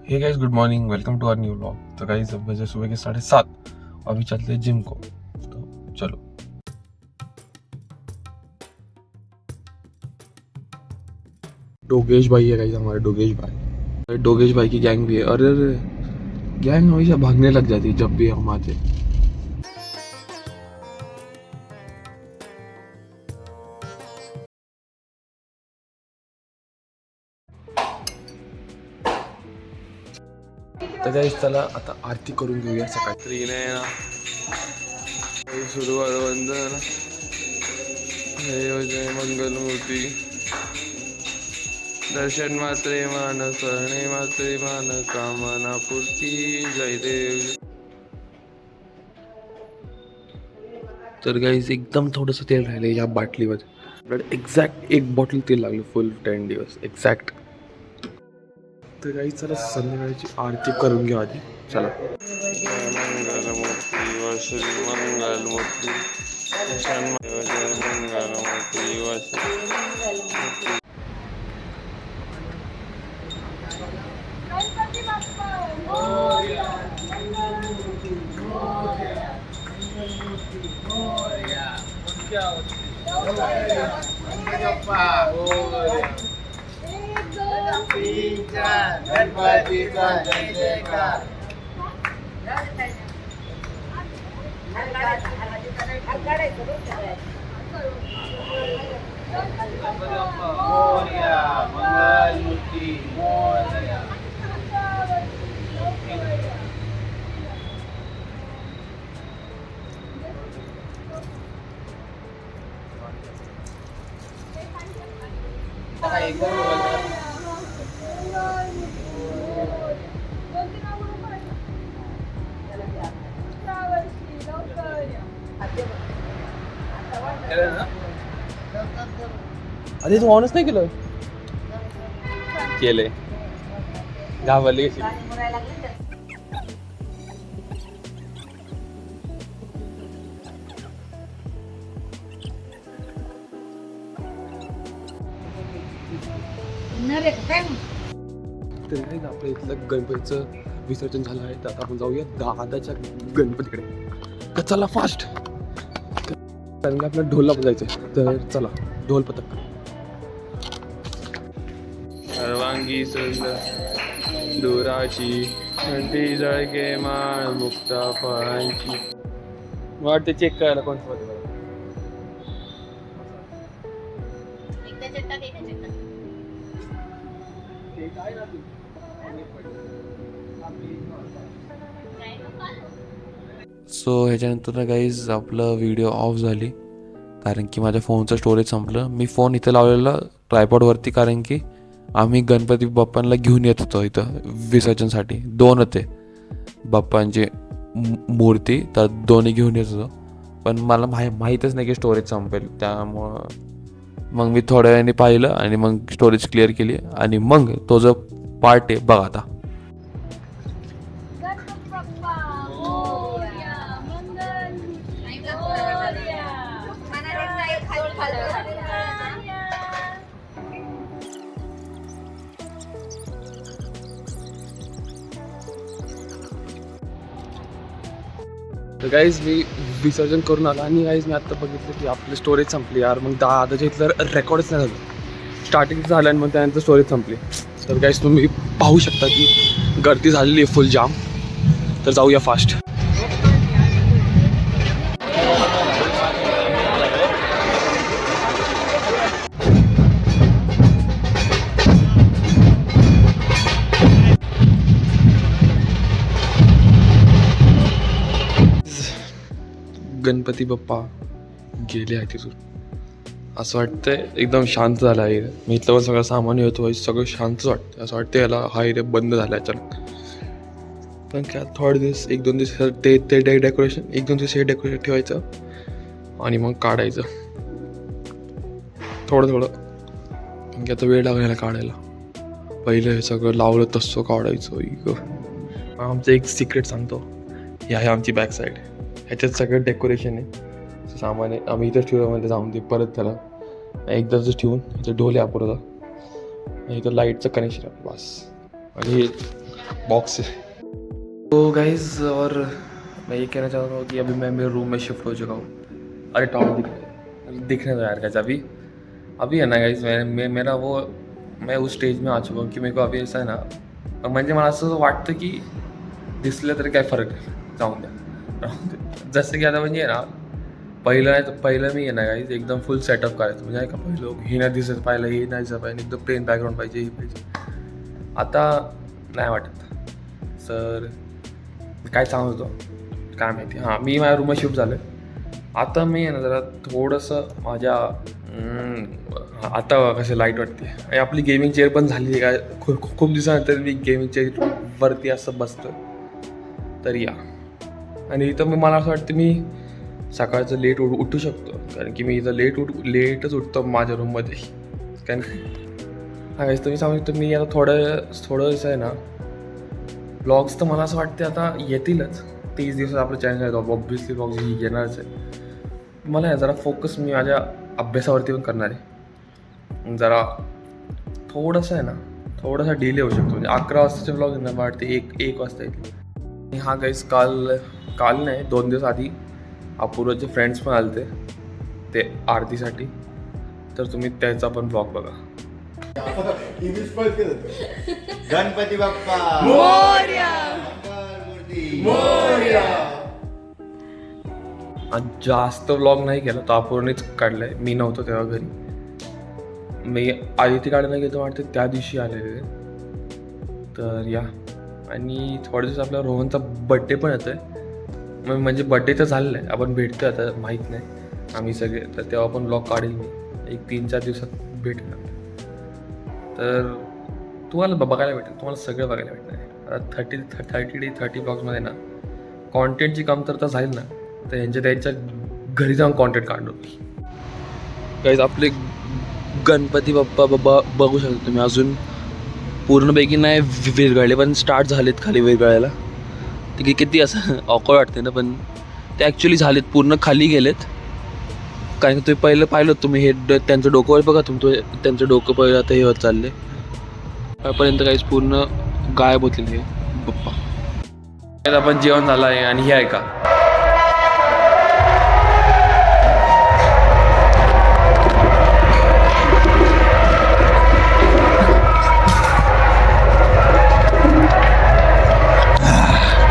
हे guys, good morning, welcome to our new vlog. तो guys अब बजे सुबह के 7:30। अभी चलते हैं जिम को, तो चलो। डोगेश भाई है गाइस, हमारे डोगेश भाई की गैंग भी है। अरे अरे, गैंग हमेशा भागने लग जाती है जब भी हम आते। तर गाइस चला आता आरती करून घेऊया सकाळी ना। सुरू वंदन जय मंगलमूर्ती दर्शन मात्रे मान करणे मात्रे मान कामना पूर्ती जय देव। तर गाईज एकदम थोडंसं तेल राहिलं या बाटलीमध्ये. आपल्याला एक्झॅक्ट एक बॉटल तेल लागलं फुल 10 दिवस एक्झॅक्ट. तर गाईज चला संध्याकाळची आरती करून घेऊ आधी. चला. मंगलमूर्ती वश्री मंगलमूर्ती मंगलमूर्ती वश्री. अरे तू ऑनच नाही केलं. केले घाबरली कशी. तर आपल्या इथलं गणपतीचं विसर्जन झालं आहे. तर आता आपण जाऊया दादाच्या गणपतीकडे. तर चला फास्ट, कारण की आपल्याला ढोलला जायचंय. तर चला ढोल पथक. सर्वांगी सुंदर दुराची थंडी जळके माळ मुक्ता फळांची. वाटते चेक करायला कोणतं होतं. सो ह्याच्यानंतर गाईज आपलं व्हिडिओ ऑफ झाली, कारण की माझ्या फोनचं स्टोरेज संपलं. मी फोन इथं लावलेला ट्रायपॉडवरती, कारण की आम्ही गणपती बाप्पांना घेऊन येत होतो इथं विसर्जनसाठी. 2 होते बाप्पांची मूर्ती, तर दोन्ही घेऊन येत होतो. पण मला माहीतच नाही की स्टोरेज संपेल, त्यामुळं मग मी थोड्या वेळाने पाहिलं आणि मग स्टोरेज क्लिअर केली. आणि मग तो जो पार्ट आहे बघा आता. तर गाईज मी विसर्जन करून आलो आणि गाईज मी आत्ता बघितलं की आपली स्टोरेज संपली यार. मग दादाच्या इथलं रेकॉर्डच नाही झालं. स्टार्टिंग झालं आणि मग त्यानंतर स्टोरेज संपली. तर गाईज तुम्ही पाहू शकता की गर्दी झालेली आहे फुल जाम. तर जाऊया फास्ट. गणपती बाप्पा गेले आहे तिथून. असं वाटतंय एकदम शांत झालं आहे. मी इथलं पण सगळं सामान होतो, सगळं शांतच वाटतं. असं वाटतं याला हा एरिया बंद झाला आहे अचानक. पण काय थोडे दिवस, 1-2 दिवस ते डेकोरेशन, 1-2 दिवस हे डेकोरेशन ठेवायचं आणि मग काढायचं थोडं थोडं. कारण आता वेळ लागला काढायला. पहिलं हे सगळं लावलं तसं काढायचं. आमचं एक सिक्रेट सांगतो. ही आहे आमची बॅक साईड. ह्याच्यात सगळं डेकोरेशन आहे, सामान आहे. आम्ही इथंच ठेवल्यामध्ये जाऊन ते परत त्याला एकदाच ठेवून इथं ढोल आहे पुरता. इथं लाईटचं कनेक्शन आहे बस. आणि बॉक्स है। तो गाइज, और मैं ये कहना चाहता हूँ कि अभी मैं मेरे रूम में शिफ्ट हो चुका हूँ। अरे टॉवल दिखने दो यार गाइज। अभी अभी है ना गाइज, मेरा वो मैं उस स्टेज में आ चुका हूँ कि मेरे को अभी ऐसा है ना, म्हणजे मला असं वाटतं की दिसलं तरी काय फरक नाही, जाऊन द्या जसं की आता म्हणजे आहे ना, पहिलं मी आहे ना गाईज एकदम फुल सेटअप करायचं, म्हणजे आहे का पहिलं ही नाही दिसत पाहिलं, ही नाही दिसत पाहिजे, एकदम प्लेन बॅकग्राऊंड पाहिजे, ही पाहिजे. आता नाही वाटत सर. काय सांगत होतो काय माहिती. हां, मी माझ्या रूममध्ये शिफ्ट झालो आहे. आता मी आहे ना जरा थोडंसं माझ्या आता कसे लाईट वाटते आणि आपली गेमिंग चेअर पण झाली आहे काय, खूप दिवसानंतर मी गेमिंग चेअरवरती असं बसतो. तर या, आणि इथं मला असं वाटतं मी सकाळचं लेट उठू शकतो, कारण की मी इथं लेटच उठतो माझ्या रूममध्ये. कारण सांगायचं तर मी सांगू, मी आता थोडंसं आहे ना, ब्लॉग्स तर मला असं वाटते आता येतीलच. 30 दिवसात आपलं चॅनल आहे, ऑब्व्हियसली ब्लॉग्स येणारच आहे. मला जरा फोकस मी माझ्या अभ्यासावरती पण करणार आहे. जरा थोडंसं आहे ना, थोडासा डिले होऊ शकतो, म्हणजे 11 वाजताचे ब्लॉग आहे ना, मला वाटते एक वाजता येतील. आणि हा गाईस, काल नाही 2 दिवस आधी अपूर्वचे फ्रेंड्स पण आले ते आरतीसाठी, तर तुम्ही त्याचा पण ब्लॉग बघा. गणपती बाप्पा मोरया. जास्त व्लॉग नाही केला, तो अपूर्णीच काढलाय. मी नव्हतो तेव्हा घरी. मी आदिती काढायला गेलो वाटतं त्या दिवशी आलेले. तर या, आणि थोड्या दिवस आपल्या रोहनचा बड्डे पण येतो आहे. म्हणजे बड्डे तर झालेला आहे, आपण भेटतो आता, माहीत नाही आम्ही सगळे. तर तेव्हा पण ब्लॉग काढेल मी, एक 3-4 दिवसात भेटणार. तर तुम्हाला बघायला भेटेल, तुम्हाला सगळं बघायला भेटणार आहे. 30 ब्लॉग्समध्ये ना कॉन्टेंटची कमतरता झाली ना, तर त्यांच्या घरी जाऊन कॉन्टेंट काढलो. काहीच आपले गणपती बाप्पा बघू शकता तुम्ही. अजून पूर्णपैकी नाही विरघळले, पण स्टार्ट झालेत खाली विरघळायला. ते किती असं ऑकवर्ड वाटते ना, पण ते ॲक्च्युली झालेत, पूर्ण खाली गेलेत. कारण की तुम्ही पहिलं पाहिलं तुम्ही, हे त्यांचं डोकं बघा तुम्ही, त्यांचं डोकं पहिलं आता हे होत चालले पर्यंत काहीच पूर्ण गायब होतील हे बाप्पा. आपण जेवण झालं आहे, आणि हे आहे का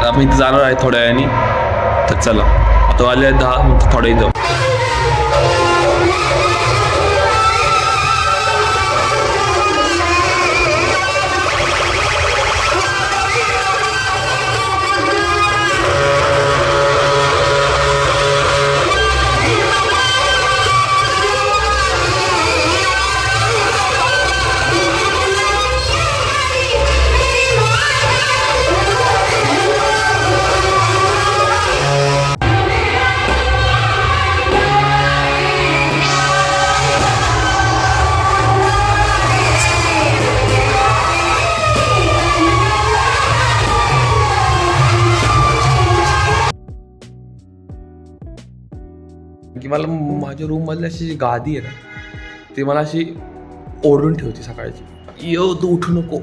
आम्ही इथे जाणार आहे थोड्या वेळाने. तर चला, आता वाजले 10, थोडे जाऊ. की मला माझ्या रूममधली अशी जी गादी आहे ना, ती मला अशी ओढून ठेवते सकाळची. तू उठू नको,